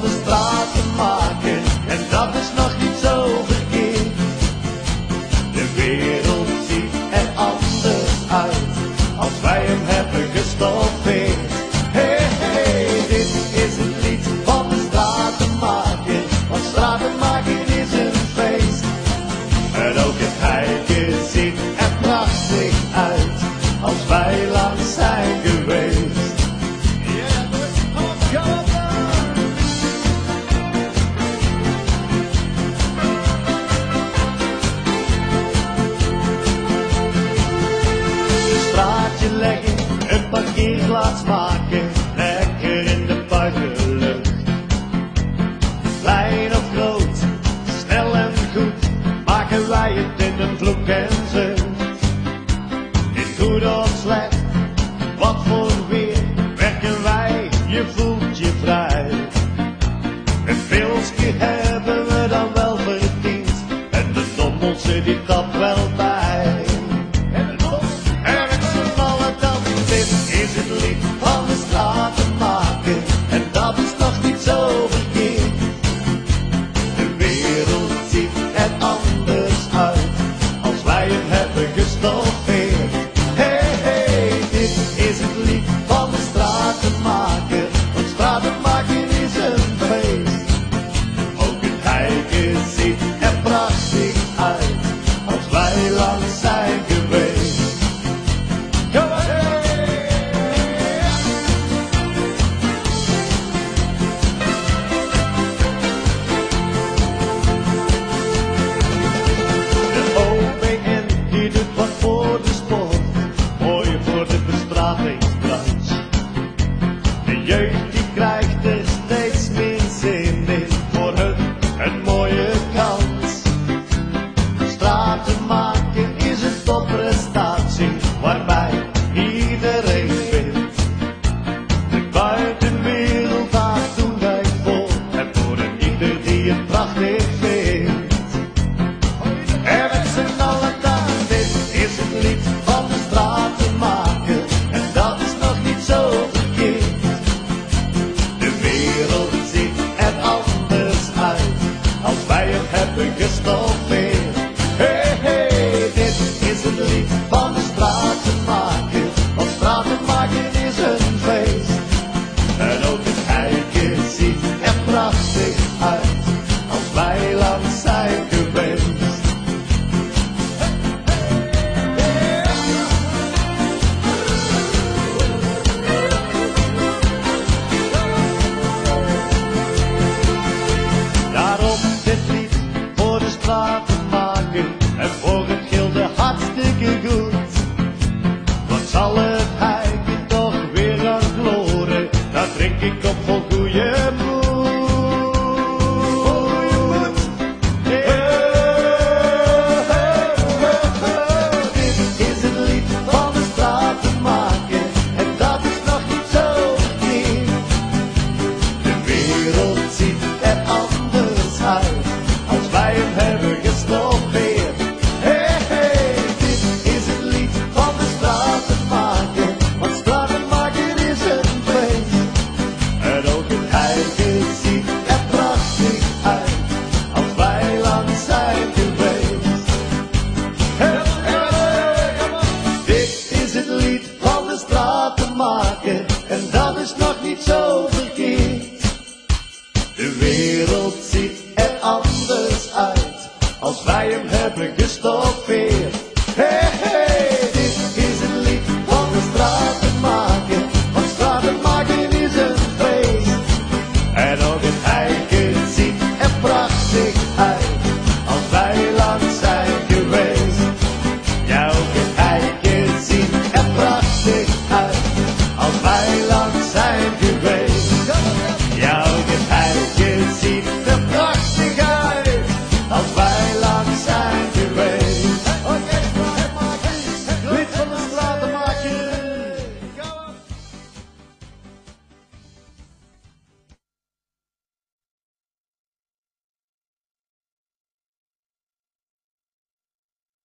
de straat te maken en dat is nog niet zo verkeerd. De wereld ziet er anders uit als wij hem hebben gestoppeerd. Hey, hey, dit is het lied van de stratenmaker, want stratenmaken is een feest. En ook het heilige ziet er prachtig uit als wij langs zijn geweest. Straatje leggen, een parkeerplaats maken, lekker in de buitenlucht. Klein of groot, snel en goed, maken wij het in een vloek en zucht. In goed of slecht, wat voor weer, werken wij, je voelt je vrij. Een pilsje hebben we dan wel verdiend, en de dommelse die tapt wel bij.